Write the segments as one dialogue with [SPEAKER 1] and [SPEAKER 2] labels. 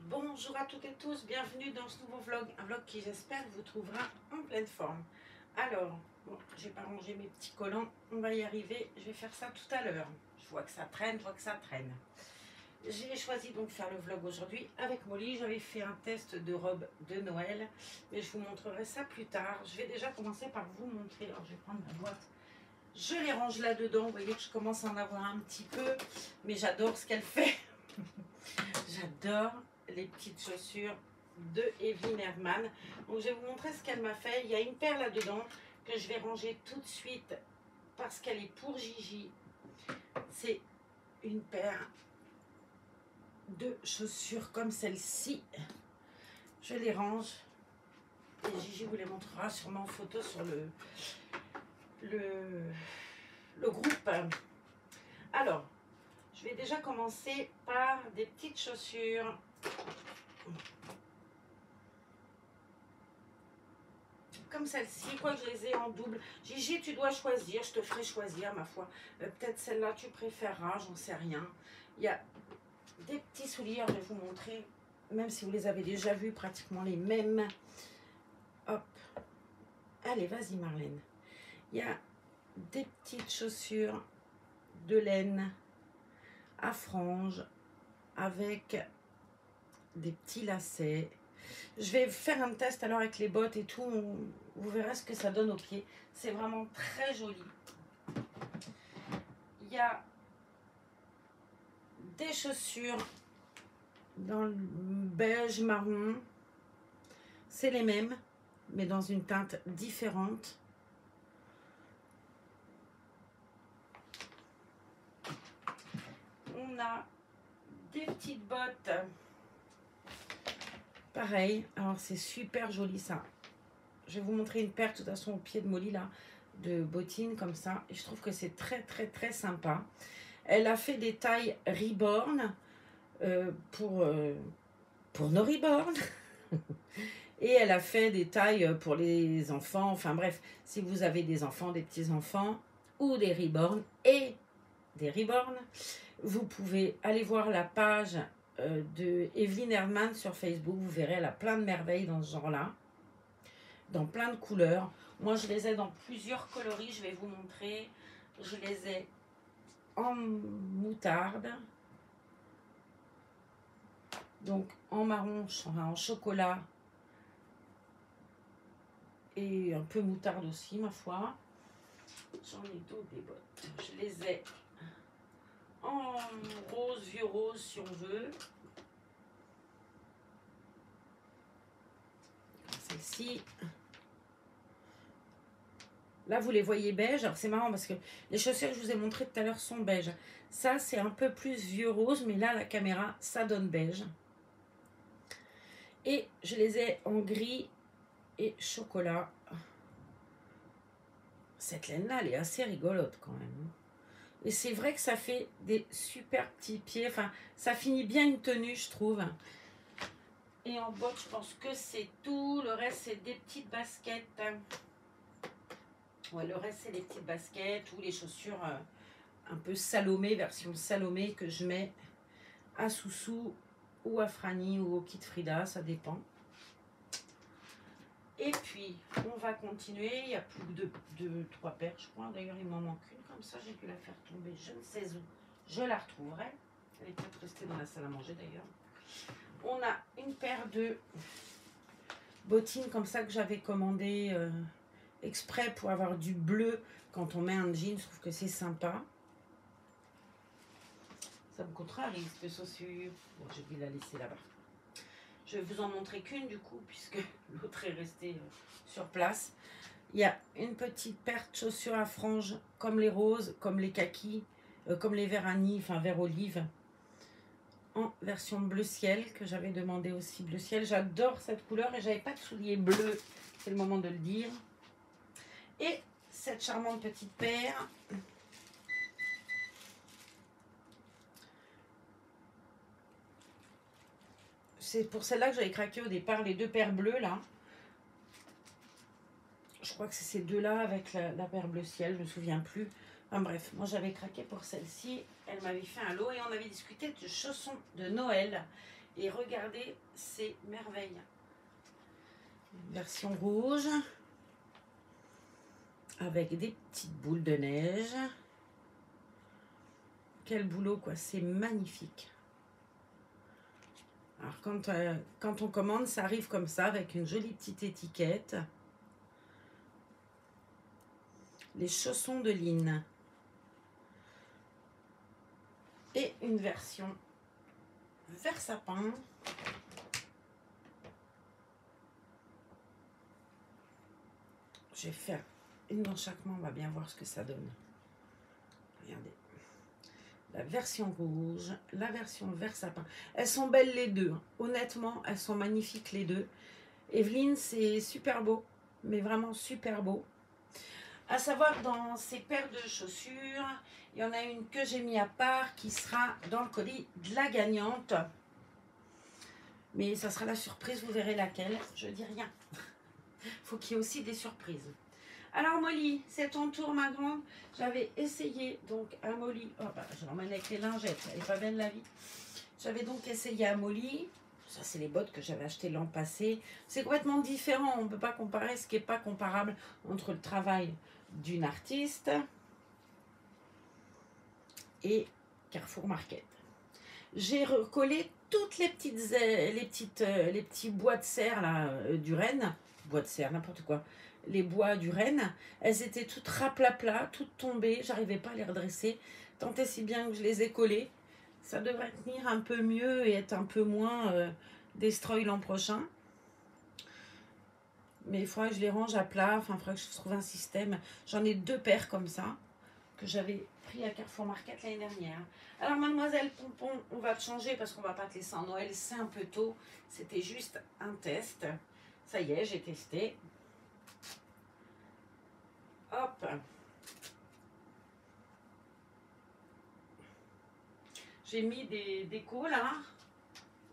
[SPEAKER 1] Bonjour à toutes et tous, bienvenue dans ce nouveau vlog, un vlog qui j'espère vous trouvera en pleine forme. Alors, bon, j'ai pas rangé mes petits collants, on va y arriver, je vais faire ça tout à l'heure. Je vois que ça traîne, J'ai choisi donc de faire le vlog aujourd'hui avec Molly. J'avais fait un test de robe de Noël, mais je vous montrerai ça plus tard. Je vais déjà commencer par vous montrer. Alors je vais prendre ma boîte. Je les range là-dedans. Vous voyez que je commence à en avoir un petit peu, mais j'adore ce qu'elle fait. J'adore les petites chaussures de Evelyn Herman. Donc je vais vous montrer ce qu'elle m'a fait. Il y a une paire là-dedans que je vais ranger tout de suite parce qu'elle est pour Gigi. C'est une paire de chaussures comme celle-ci. Je les range et Gigi vous les montrera sûrement en photo sur le groupe. Alors, je vais déjà commencer par des petites chaussures. Comme celle-ci, quoi que je les ai en double. Gigi, tu dois choisir, je te ferai choisir ma foi. Peut-être celle-là tu préféreras, j'en sais rien. Il y a des petits souliers, je vais vous montrer, même si vous les avez déjà vus, pratiquement les mêmes. Hop. Allez, vas-y Marlène. Il y a des petites chaussures de laine à franges avec des petits lacets. Je vais faire un test alors avec les bottes et tout. Vous verrez ce que ça donne aux pieds. C'est vraiment très joli. Il y a des chaussures dans le beige marron. C'est les mêmes, mais dans une teinte différente. On a des petites bottes. Pareil, alors c'est super joli ça. Je vais vous montrer une paire de toute façon au pied de Molly là, de bottines comme ça. Et je trouve que c'est très sympa. Elle a fait des tailles Reborn pour nos Reborn. Et elle a fait des tailles pour les enfants. Enfin bref, si vous avez des enfants, des petits-enfants ou des Reborn et des Reborn, vous pouvez aller voir la page de Evelyn Herman sur Facebook. Vous verrez, elle a plein de merveilles dans ce genre-là, dans plein de couleurs. Moi, je les ai dans plusieurs coloris. Je vais vous montrer. Je les ai en moutarde, donc en marron, en chocolat et un peu moutarde aussi, ma foi. J'en ai d'autres des bottes. Je les ai en rose, vieux rose si on veut. Celle-ci. Là, vous les voyez beige. Alors, c'est marrant parce que les chaussures que je vous ai montrées tout à l'heure sont beige. Ça, c'est un peu plus vieux rose, mais là, la caméra, ça donne beige. Et je les ai en gris et chocolat. Cette laine-là, elle est assez rigolote quand même. Et c'est vrai que ça fait des super petits pieds. Enfin, ça finit bien une tenue, je trouve. Et en botte, je pense que c'est tout. Le reste, c'est des petites baskets. Ouais, le reste, c'est des petites baskets ou les chaussures un peu Salomé, version Salomé, que je mets à Soussou ou à Franny ou au Kit Frida, ça dépend. Et puis, on va continuer. Il y a plus de 3 paires, je crois. D'ailleurs, il m'en manque une. Comme ça, j'ai dû la faire tomber. Je ne sais où. Je la retrouverai. Elle est peut-être restée dans la salle à manger, d'ailleurs. On a une paire de bottines comme ça que j'avais commandé exprès pour avoir du bleu quand on met un jean. Je trouve que c'est sympa. Ça me contrarie, cette chaussure. Bon, j'ai dû la laisser là-bas. Je vais vous en montrer qu'une du coup, puisque l'autre est restée sur place. Il y a une petite paire de chaussures à franges, comme les roses, comme les kakis, comme les verts anis, enfin vert olive, en version bleu ciel, que j'avais demandé aussi bleu ciel. J'adore cette couleur et j'avais pas de souliers bleus, c'est le moment de le dire. Et cette charmante petite paire. C'est pour celle-là que j'avais craqué au départ, les 2 paires bleues là. Je crois que c'est ces deux-là avec la paire bleu ciel, je me souviens plus. Enfin bref, moi j'avais craqué pour celle-ci. Elle m'avait fait un lot et on avait discuté de chaussons de Noël. Et regardez ces merveilles. Version rouge. Avec des petites boules de neige. Quel boulot, quoi. C'est magnifique. Alors, quand on commande, ça arrive comme ça, avec une jolie petite étiquette. Les chaussons de Line. Et une version vert sapin. Je vais faire une dans chaque main, on va bien voir ce que ça donne. Regardez. La version rouge, la version vert sapin. Elles sont belles les deux. Honnêtement, elles sont magnifiques les deux. Evelyne, c'est super beau, mais vraiment super beau. À savoir que dans ces paires de chaussures, il y en a une que j'ai mis à part qui sera dans le colis de la gagnante. Mais ça sera la surprise, vous verrez laquelle. Je dis rien. Faut qu'il y ait aussi des surprises. Alors Molly, c'est ton tour ma grande. J'avais essayé donc à Molly. Oh bah, je l'emmène avec les lingettes, elle est pas belle la vie. J'avais donc essayé à Molly. Ça c'est les bottes que j'avais achetées l'an passé. C'est complètement différent. On ne peut pas comparer ce qui n'est pas comparable entre le travail d'une artiste et Carrefour Market. J'ai recollé toutes les petits bois de serre là, du Rennes. Bois de serre, n'importe quoi. Les bois du Rennes, elles étaient toutes raplapla, toutes tombées, j'arrivais pas à les redresser, tant et si bien que je les ai collées. Ça devrait tenir un peu mieux et être un peu moins destroy l'an prochain. Mais il faudrait que je les range à plat, enfin il faudrait que je trouve un système. J'en ai 2 paires comme ça, que j'avais pris à Carrefour Market l'année dernière. Alors mademoiselle Pompon, on va te changer parce qu'on va pas te laisser en Noël, c'est un peu tôt. C'était juste un test. Ça y est, j'ai testé. Hop. J'ai mis des décos là,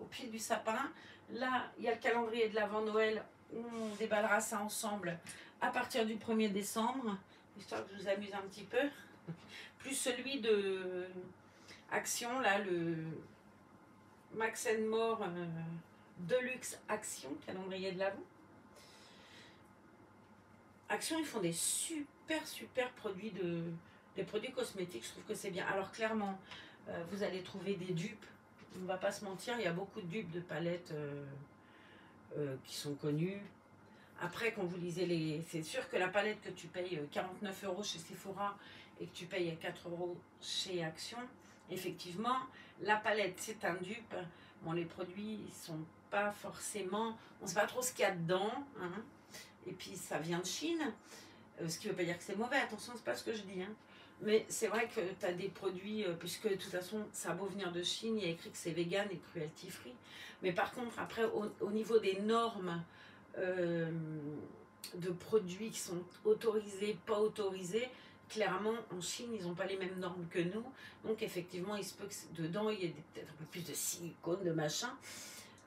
[SPEAKER 1] au pied du sapin. Là, il y a le calendrier de l'avant Noël. On déballera ça ensemble à partir du 1er décembre, histoire que je vous amuse un petit peu. Plus celui de Action, là, le Max & More Deluxe Action, calendrier de l'avant. Action, ils font des super produits des produits cosmétiques, je trouve que c'est bien. Alors clairement, vous allez trouver des dupes, on ne va pas se mentir, il y a beaucoup de dupes de palettes qui sont connues. Après, quand vous lisez les... C'est sûr que la palette que tu payes 49 € chez Sephora et que tu payes 4 € chez Action, effectivement, la palette, c'est un dupe. Bon, les produits ne sont pas forcément... On ne sait pas trop ce qu'il y a dedans, hein. Et puis ça vient de Chine, ce qui ne veut pas dire que c'est mauvais, attention, c'est pas ce que je dis, hein. Mais c'est vrai que tu as des produits, puisque de toute façon ça a beau venir de Chine, il y a écrit que c'est vegan et cruelty free. Mais par contre, après, au niveau des normes de produits qui sont autorisés, pas autorisés, clairement en Chine ils n'ont pas les mêmes normes que nous. Donc effectivement, il se peut que dedans il y ait peut-être un peu plus de silicone, de machin.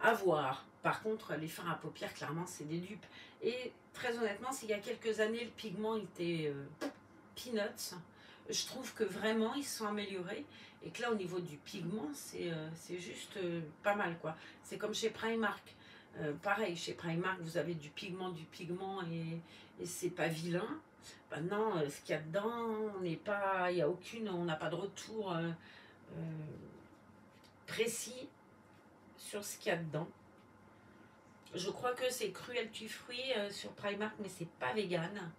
[SPEAKER 1] À voir. Par contre, les fards à paupières, clairement, c'est des dupes. Et très honnêtement, s'il y a quelques années, le pigment était peanuts, je trouve que vraiment, ils se sont améliorés. Et que là, au niveau du pigment, c'est juste pas mal, quoi. C'est comme chez Primark. Pareil, chez Primark, vous avez du pigment et c'est pas vilain. Maintenant, ce qu'il y a dedans, il y a on n'a pas de retour précis sur ce qu'il y a dedans. Je crois que c'est cruelty free sur Primark, mais c'est pas vegan,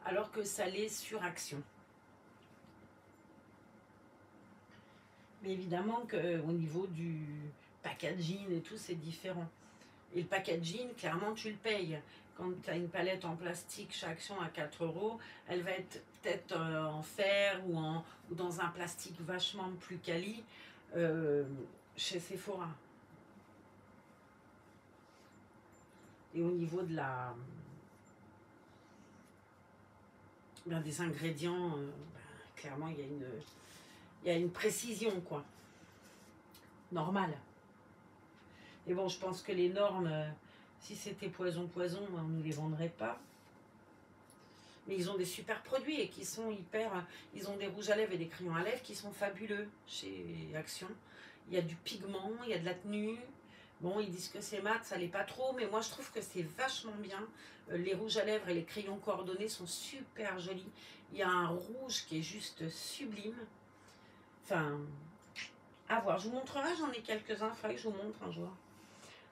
[SPEAKER 1] alors que ça l'est sur Action. Mais évidemment qu'au niveau du packaging et tout, c'est différent. Et le packaging, clairement, tu le payes. Quand tu as une palette en plastique chez Action à 4 €, elle va être peut-être en fer ou dans un plastique vachement plus quali chez Sephora. Et au niveau de des ingrédients, clairement, il y a une précision, quoi. Normale. Et bon, je pense que les normes, si c'était poison, on ne les vendrait pas. Mais ils ont des super produits et qui sont hyper... Ils ont des rouges à lèvres et des crayons à lèvres qui sont fabuleux chez Action. Il y a du pigment, il y a de la tenue. Bon, ils disent que c'est mat, ça l'est pas trop, mais moi je trouve que c'est vachement bien. Les rouges à lèvres et les crayons coordonnés sont super jolis. Il y a un rouge qui est juste sublime. Enfin, à voir. Je vous montrerai, j'en ai quelques-uns, il faudrait que je vous montre un jour.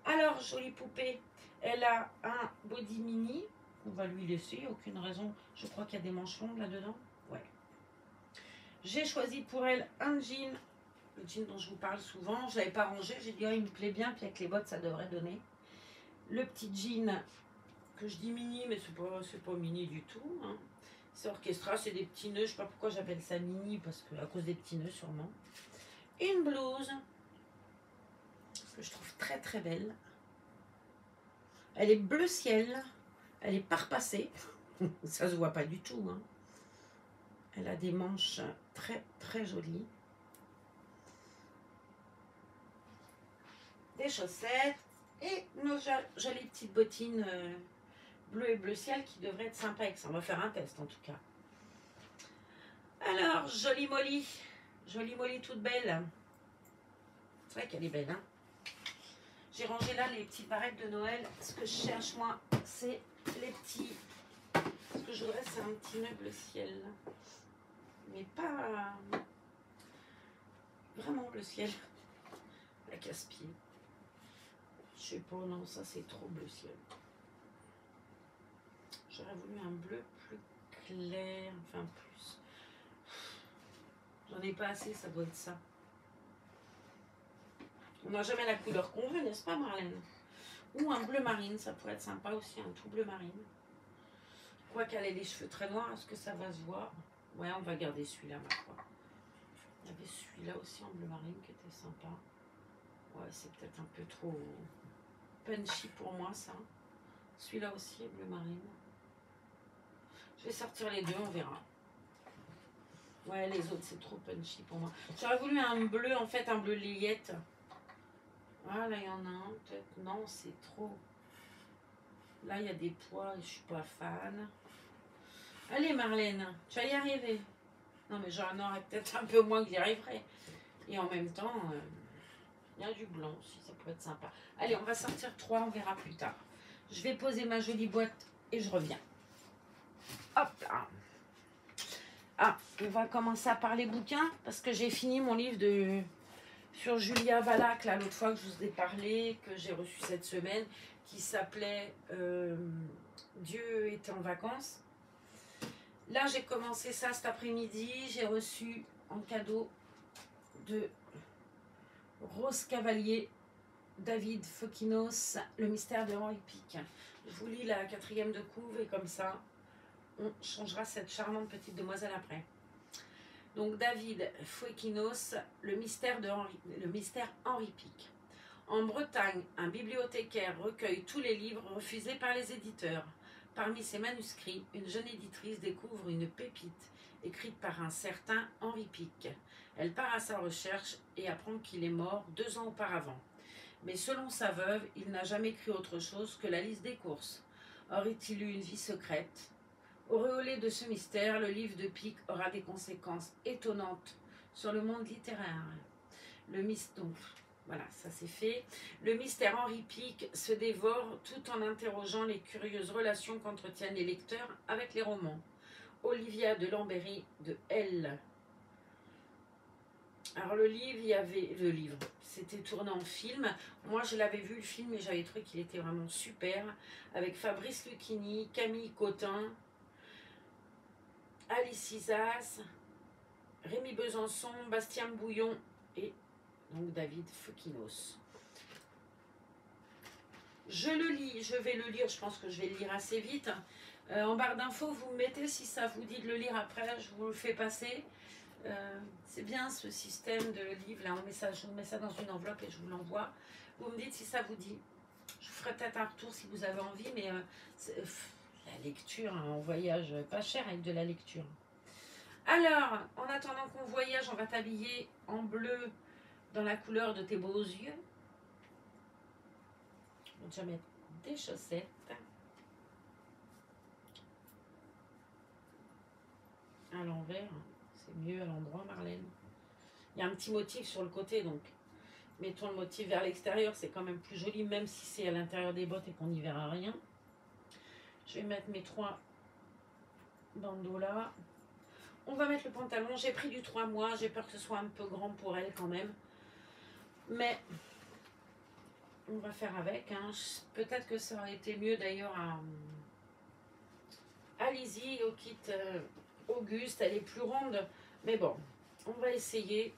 [SPEAKER 1] Alors, jolie poupée, elle a un body mini. On va lui laisser, aucune raison. Je crois qu'il y a des manches longues là-dedans. Ouais. J'ai choisi pour elle un jean. Le jean dont je vous parle souvent. Je ne l'avais pas rangé. J'ai dit, oh, il me plaît bien. Puis avec les bottes, ça devrait donner. Le petit jean que je dis mini, mais c'est pas mini du tout. Hein. C'est Orchestra, c'est des petits nœuds. Je ne sais pas pourquoi j'appelle ça mini, parce que à cause des petits nœuds sûrement. Une blouse que je trouve très très belle. Elle est bleu ciel. Elle est parpassée. Ça se voit pas du tout. Hein. Elle a des manches très très jolies. Des chaussettes et nos jolies petites bottines bleu et bleu ciel qui devraient être sympas avec ça. On va faire un test en tout cas. Alors, jolie Molly toute belle. C'est vrai qu'elle est belle. Hein. J'ai rangé là les petites barrettes de Noël. Ce que je cherche moi, c'est les petits... Ce que je voudrais, c'est un petit nœud bleu ciel. Mais pas... Vraiment bleu ciel. La casse-pied. Je sais pas, non, ça c'est trop bleu ciel. J'aurais voulu un bleu plus clair, enfin plus. J'en ai pas assez, ça doit être ça. On n'a jamais la couleur qu'on veut, n'est-ce pas, Marlène? Ou un bleu marine, ça pourrait être sympa aussi, un tout bleu marine. Quoi qu'elle ait les cheveux très noirs, est-ce que ça va se voir? Ouais, on va garder celui-là, ma foi. Il y avait celui-là aussi en bleu marine qui était sympa. Ouais, c'est peut-être un peu trop punchy pour moi, ça. Celui-là aussi est bleu marine. Je vais sortir les deux, on verra. Ouais, les autres, c'est trop punchy pour moi. J'aurais voulu un bleu, en fait, un bleu layette. Ah, là, il y en a un, peut-être. Non, c'est trop. Là, il y a des pois et je suis pas fan. Allez, Marlène, tu vas y arriver. Non, mais j'en aurais peut-être un peu moins que j'y arriverai. Et en même temps, il y a du blanc aussi, ça pourrait être sympa. Allez, on va sortir 3, on verra plus tard. Je vais poser ma jolie boîte et je reviens. Hop là. Ah, on va commencer à parler bouquins parce que j'ai fini mon livre sur Julia Valac, là, l'autre fois que je vous ai parlé, que j'ai reçu cette semaine, qui s'appelait Dieu était en vacances. Là, j'ai commencé ça cet après-midi. J'ai reçu en cadeau de Rose Cavalier, David Fokinos, Le mystère de Henri Pic. Je vous lis la 4e de couve et comme ça, on changera cette charmante petite demoiselle après. Donc David Fokinos, Le mystère Henri Pic. En Bretagne, un bibliothécaire recueille tous les livres refusés par les éditeurs. Parmi ces manuscrits, une jeune éditrice découvre une pépite écrite par un certain Henri Pic. Elle part à sa recherche et apprend qu'il est mort 2 ans auparavant. Mais selon sa veuve, il n'a jamais écrit autre chose que la liste des courses. Aurait-il eu une vie secrète? Auréolé de ce mystère, le livre de Pic aura des conséquences étonnantes sur le monde littéraire. Donc, voilà, ça c'est fait. Le mystère Henri Pic se dévore tout en interrogeant les curieuses relations qu'entretiennent les lecteurs avec les romans. Olivia de Lambéry de Elle. Alors le livre, c'était tourné en film. Moi je l'avais vu le film et j'avais trouvé qu'il était vraiment super. Avec Fabrice Lucchini, Camille Cotin, Alice Isas, Rémi Besançon, Bastien Bouillon et donc David Fokinos. Je le lis, je vais le lire, je pense que je vais le lire assez vite. En barre d'infos, vous me mettez si ça vous dit de le lire après, je vous le fais passer. C'est bien ce système de livre, là, je vous mets ça dans une enveloppe et je vous l'envoie. Vous me dites si ça vous dit. Je vous ferai peut-être un retour si vous avez envie, mais la lecture, hein, on voyage pas cher avec de la lecture. Alors, en attendant qu'on voyage, on va t'habiller en bleu dans la couleur de tes beaux yeux. On va déjà mettre des chaussettes. À l'envers, c'est mieux à l'endroit, Marlène. Il y a un petit motif sur le côté, donc Mettons le motif vers l'extérieur, c'est quand même plus joli, même si c'est à l'intérieur des bottes et qu'on n'y verra rien. Je vais mettre mes 3 bandeaux là. On va mettre le pantalon. J'ai pris du 3 mois. J'ai peur que ce soit un peu grand pour elle quand même. Mais on va faire avec. Hein. Peut-être que ça aurait été mieux d'ailleurs à Lizzie, au kit Auguste. Elle est plus ronde. Mais bon, on va essayer.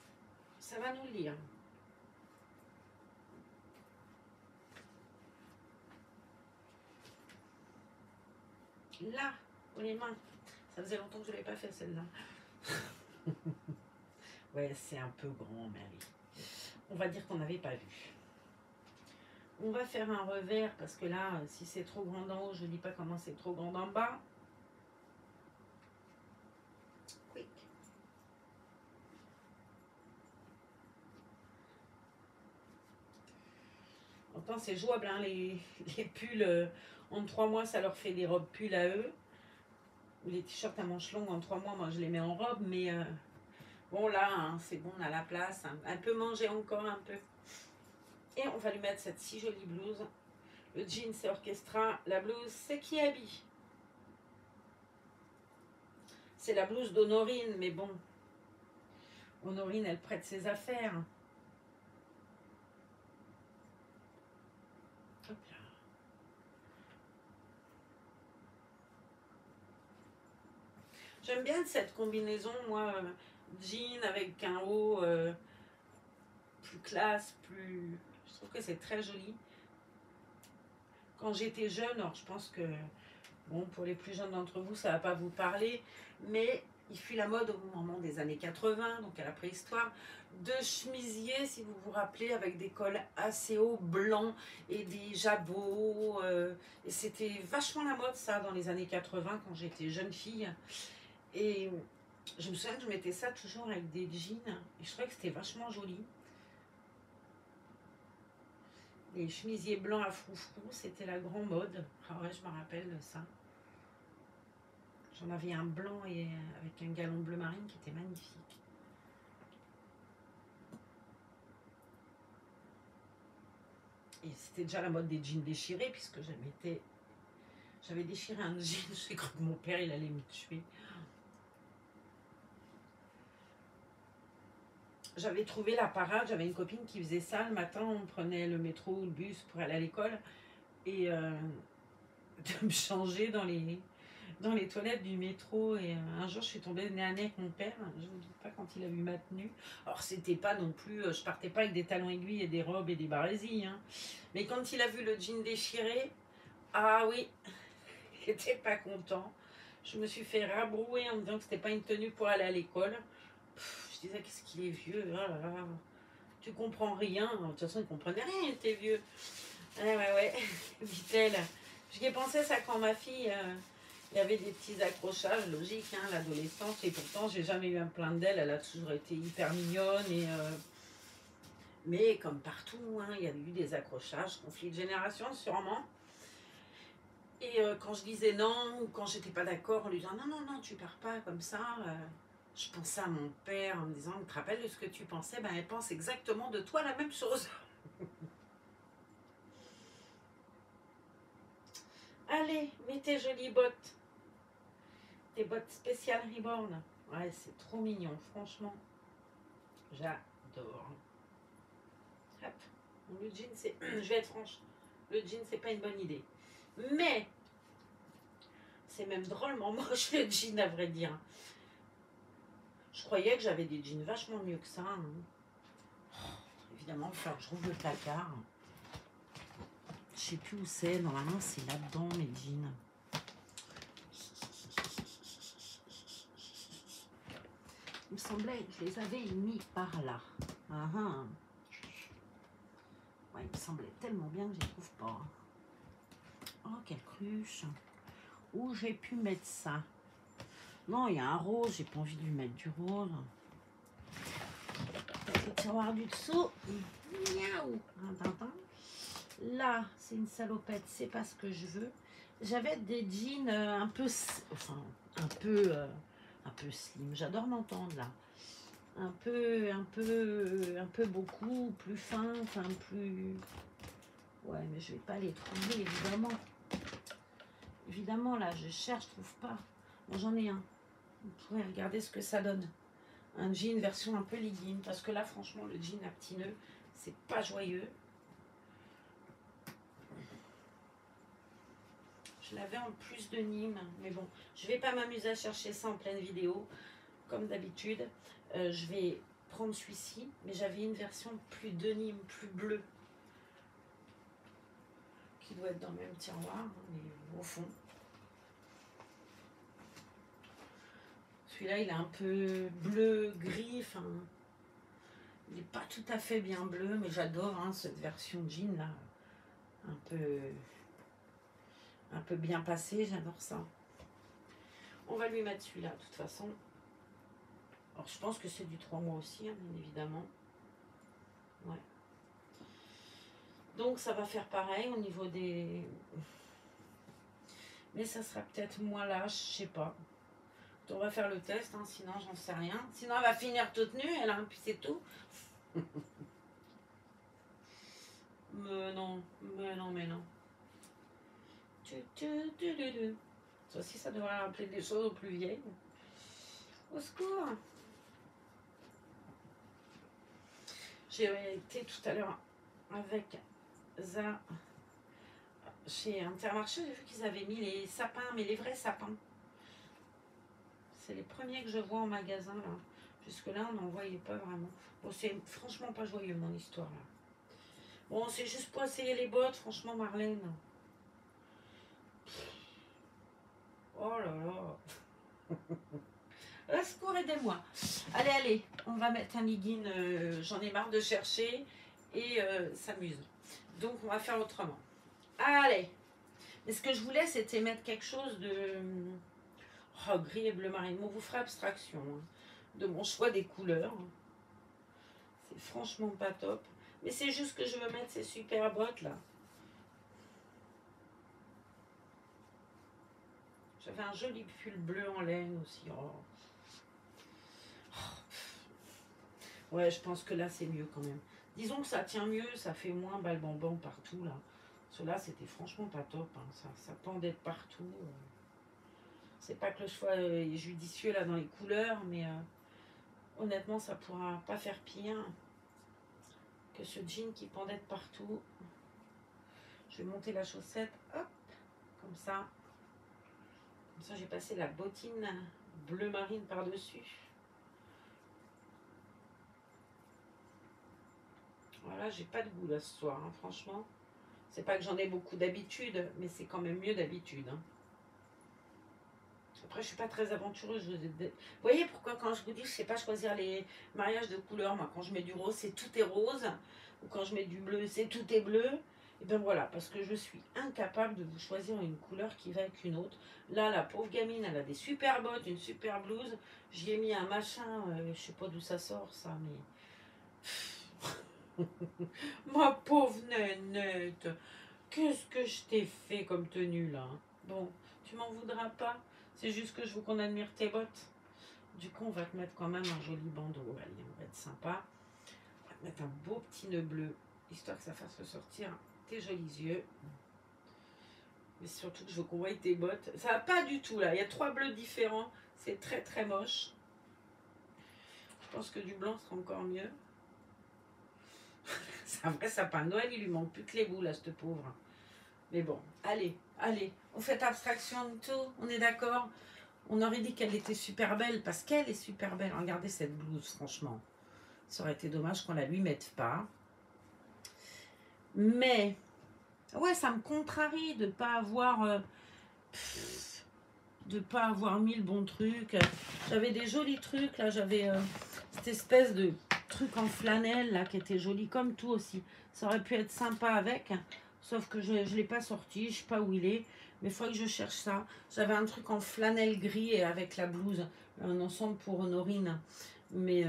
[SPEAKER 1] Ça va nous le dire. Là, pour les mains. Ça faisait longtemps que je ne l'avais pas fait celle-là. Ouais, c'est un peu grand, mais allez. On va dire qu'on n'avait pas vu. On va faire un revers parce que là, si c'est trop grand en haut, je ne dis pas comment c'est trop grand en bas. Quick. Pourtant, c'est jouable, hein, les pulls. En 3 mois, ça leur fait des robes pulls à eux. Ou les t-shirts à manches longues en 3 mois, moi je les mets en robe, mais bon là, hein, c'est bon, on a la place. Hein. Elle peut manger encore un peu. Et on va lui mettre cette si jolie blouse. Le jean c'est Orchestra, la blouse c'est Kiabi. C'est la blouse d'Honorine, mais bon. Honorine, elle prête ses affaires. Hop là. J'aime bien cette combinaison, moi, jean avec un haut plus classe, plus... Je trouve que c'est très joli. Quand j'étais jeune, alors je pense que, bon, pour les plus jeunes d'entre vous, ça ne va pas vous parler, mais il fut la mode au moment des années 80, donc à la préhistoire, de chemisiers, si vous vous rappelez, avec des cols assez hauts, blancs, et des jabots. Et c'était vachement la mode, ça, dans les années 80, quand j'étais jeune fille. Et je me souviens que je mettais ça toujours avec des jeans, et je trouvais que c'était vachement joli. Les chemisiers blancs à froufrou, c'était la grande mode. Ah ouais, je me rappelle de ça. J'en avais un blanc et avec un galon bleu marine qui était magnifique. Et c'était déjà la mode des jeans déchirés, puisque j'avais déchiré un jean. J'ai cru que mon père il allait me tuer. J'avais trouvé la parade, j'avais une copine qui faisait ça le matin, on prenait le métro ou le bus pour aller à l'école et de me changer dans les toilettes du métro. Et un jour je suis tombée nez à nez avec mon père, je ne vous dis pas quand il a vu ma tenue. Alors c'était pas non plus, je partais pas avec des talons aiguilles et des robes et des barésilles, hein. Mais quand il a vu le jean déchiré, ah oui, il était pas content. Je me suis fait rabrouer en me disant que c'était pas une tenue pour aller à l'école. Je disais, qu'est-ce qu'il est vieux, oh là là. Tu comprends rien. De toute façon, il ne comprenait rien, il était vieux. Ouais, dit-elle. J'y ai pensé ça quand ma fille, il y avait des petits accrochages, logique, hein, l'adolescence. Et pourtant, j'ai jamais eu un plainte d'elle. Elle a toujours été hyper mignonne. Mais comme partout, hein, il y a eu des accrochages, conflits de génération sûrement. Et quand je disais non, ou quand j'étais pas d'accord, en lui disant non, tu pars pas comme ça. Je pensais à mon père en me disant, tu te rappelles de ce que tu pensais? Ben, elle pense exactement de toi la même chose. Allez, mets tes jolies bottes. Tes bottes spéciales Reborn. Ouais, c'est trop mignon, franchement. J'adore. Hop. Le jean, c'est... Je vais être franche. Le jean, c'est pas une bonne idée. Mais, c'est même drôlement moche le jean, à vrai dire. Je croyais que j'avais des jeans vachement mieux que ça. Hein. Oh, évidemment, il faut que je rouvre le placard. Je sais plus où c'est. Normalement, c'est là-dedans, mes jeans. Il me semblait que je les avais mis par là. Ouais, il me semblait tellement bien que je les trouve pas. Oh, quelle cruche. Où j'ai pu mettre ça? Non, il y a un rose. J'ai pas envie de lui mettre du rose. Le tiroir du dessous. Miaou. Là, c'est une salopette. C'est pas ce que je veux. J'avais des jeans un peu... Enfin, un peu slim. J'adore m'entendre, là. un peu beaucoup, plus fin, enfin plus... Ouais, mais je vais pas les trouver, évidemment. Évidemment, là, je cherche, je trouve pas. Bon, j'en ai un. Vous pourrez regarder ce que ça donne. Un jean version un peu legging, parce que là, franchement, le jean à petits nœuds, c'est pas joyeux. Je l'avais en plus de Nîmes, mais bon, je vais pas m'amuser à chercher ça en pleine vidéo, comme d'habitude. Je vais prendre celui-ci, mais j'avais une version plus de Nîmes, plus bleue, qui doit être dans le même tiroir, hein, mais au fond. Celui-là, il est un peu bleu, gris, enfin, il n'est pas tout à fait bien bleu, mais j'adore hein, cette version jean là, un peu bien passée, j'adore ça. On va lui mettre celui-là, de toute façon. Alors, je pense que c'est du 3 mois aussi, hein, bien évidemment. Ouais. Donc, ça va faire pareil au niveau des... Mais ça sera peut-être moins lâche, je sais pas. On va faire le test, hein, sinon j'en sais rien. Sinon, elle va finir toute nue, elle, hein, puis c'est tout. Mais non, mais non, mais non. Ça aussi, ça devrait rappeler des choses aux plus vieilles. Au secours. J'ai été tout à l'heure avec Za chez Intermarché. J'ai vu qu'ils avaient mis les sapins, mais les vrais sapins. C'est les premiers que je vois en magasin, là. Jusque-là, on n'en voyait pas vraiment. Bon, c'est franchement pas joyeux, mon histoire, là. Bon, c'est juste pour essayer les bottes, franchement, Marlène. Oh là là. Au secours, aidez-moi. Allez, allez, on va mettre un legging. J'en ai marre de chercher et s'amuse. Donc, on va faire autrement. Allez. Mais ce que je voulais, c'était mettre quelque chose de... Oh, gris et bleu marine. Bon, vous ferez abstraction hein, de mon choix des couleurs. C'est franchement pas top. Mais c'est juste que je veux mettre ces super bottes, là. J'avais un joli pull bleu en laine aussi. Oh. Ouais, je pense que là, c'est mieux quand même. Disons que ça tient mieux, ça fait moins balbambant partout, là. Cela, c'était franchement pas top. Hein. Ça pendait de partout. C'est pas que le choix est judicieux, là, dans les couleurs, mais honnêtement, ça pourra pas faire pire que ce jean qui pendait de partout. Je vais monter la chaussette, hop, comme ça. Comme ça, j'ai passé la bottine bleu marine par-dessus. Voilà, j'ai pas de goût là ce soir, hein, franchement. C'est pas que j'en ai beaucoup d'habitude, mais c'est quand même mieux d'habitude. Hein. Après, je suis pas très aventureuse. Vous voyez pourquoi quand je vous dis que je sais pas choisir les mariages de couleurs, moi quand je mets du rose, c'est tout est rose. Ou quand je mets du bleu, c'est tout est bleu. Et bien voilà, parce que je suis incapable de vous choisir une couleur qui va avec une autre. Là, la pauvre gamine, elle a des super bottes, une super blouse. J'y ai mis un machin, je sais pas d'où ça sort ça, mais... Ma pauvre nénette, qu'est-ce que je t'ai fait comme tenue là? Bon, tu m'en voudras pas. C'est juste que je veux qu'on admire tes bottes. Du coup, on va te mettre quand même un joli bandeau. Allez, on va être sympa. On va te mettre un beau petit nœud bleu, histoire que ça fasse ressortir tes jolis yeux. Mais surtout que je veux qu'on voie tes bottes. Ça va pas du tout là. Il y a 3 bleus différents. C'est très très moche. Je pense que du blanc sera encore mieux. C'est un vrai sapin de Noël. Il lui manque plus que les bouts là, cette pauvre. Mais bon, allez, allez. On fait abstraction de tout. On est d'accord? On aurait dit qu'elle était super belle parce qu'elle est super belle. Regardez cette blouse, franchement. Ça aurait été dommage qu'on la lui mette pas. Mais, ouais, ça me contrarie de pas avoir... pas avoir mis le bon truc. J'avais des jolis trucs, là. J'avais cette espèce de truc en flanelle, là, qui était joli comme tout aussi. Ça aurait pu être sympa avec. Sauf que je ne l'ai pas sorti. Je sais pas où il est. Mais il faudrait que je cherche ça. J'avais un truc en flanelle gris et avec la blouse. Un ensemble pour Honorine. Mais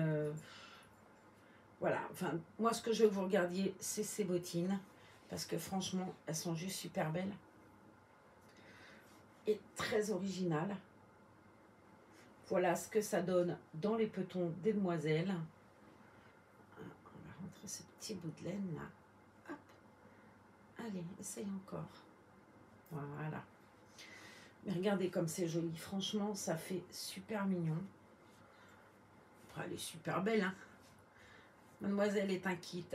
[SPEAKER 1] voilà. Enfin, moi, ce que je veux que vous regardiez, c'est ces bottines. Parce que franchement, elles sont juste super belles. Et très originales. Voilà ce que ça donne dans les petons des demoiselles. On va rentrer ce petit bout de laine là. Hop. Allez, essaye encore. Voilà. Mais regardez comme c'est joli. Franchement, ça fait super mignon. Après, elle est super belle. Hein. Mademoiselle est un kit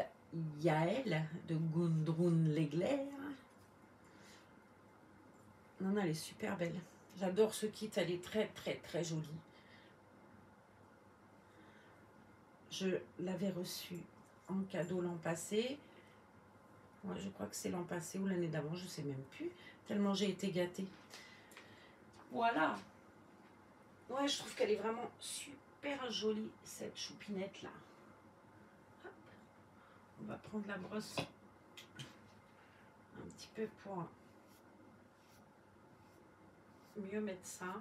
[SPEAKER 1] Yael de Gudrun Legler. Non, non, elle est super belle. J'adore ce kit. Elle est très, très, très jolie. Je l'avais reçu en cadeau l'an passé. Ouais, je crois que c'est l'an passé ou l'année d'avant, je ne sais même plus. Tellement j'ai été gâtée. Voilà. Ouais, je trouve qu'elle est vraiment super jolie, cette choupinette là. Hop. On va prendre la brosse un petit peu pour mieux mettre ça.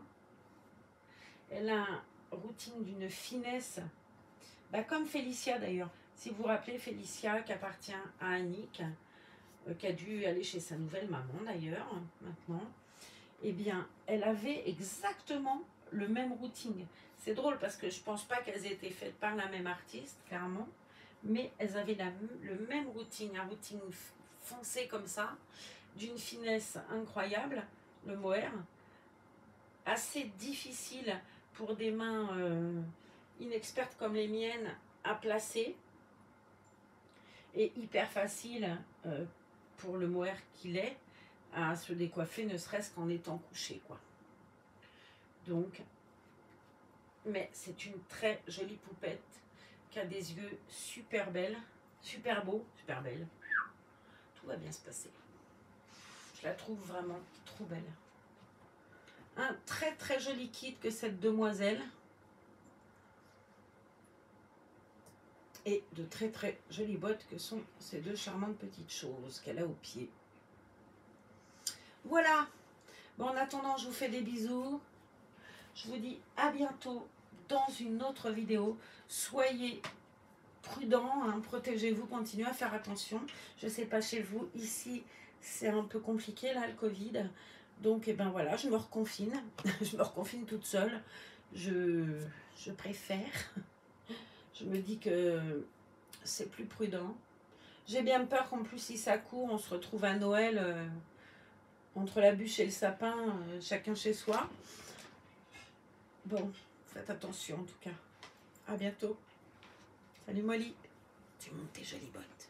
[SPEAKER 1] Elle a un routing d'une finesse, bah, comme Félicia d'ailleurs. Si vous vous rappelez, Félicia qui appartient à Annick, qui a dû aller chez sa nouvelle maman d'ailleurs, maintenant. Eh bien, elle avait exactement le même routing. C'est drôle parce que je pense pas qu'elles aient été faites par la même artiste, clairement, mais elles avaient le même routing, un routing foncé comme ça, d'une finesse incroyable, le mohair, assez difficile pour des mains inexpertes comme les miennes à placer, et hyper facile pour le mohair qu'il est à se décoiffer, ne serait-ce qu'en étant couché, quoi. Donc, mais c'est une très jolie poupette qui a des yeux super belles, super beaux, super belle. Tout va bien se passer. Je la trouve vraiment trop belle. Un très très joli kit que cette demoiselle. Et de très très jolies bottes que sont ces deux charmantes petites choses qu'elle a au pied. Voilà. Bon, en attendant, je vous fais des bisous. Je vous dis à bientôt dans une autre vidéo. Soyez prudents, hein, protégez-vous, continuez à faire attention. Je ne sais pas chez vous, ici c'est un peu compliqué là, le Covid. Donc, et ben voilà, je me reconfine. Je me reconfine toute seule. Je préfère. Je me dis que c'est plus prudent. J'ai bien peur qu'en plus, si ça court, on se retrouve à Noël entre la bûche et le sapin, chacun chez soi. Bon, faites attention en tout cas. À bientôt. Salut Molly. Tu montes tes jolies bottes.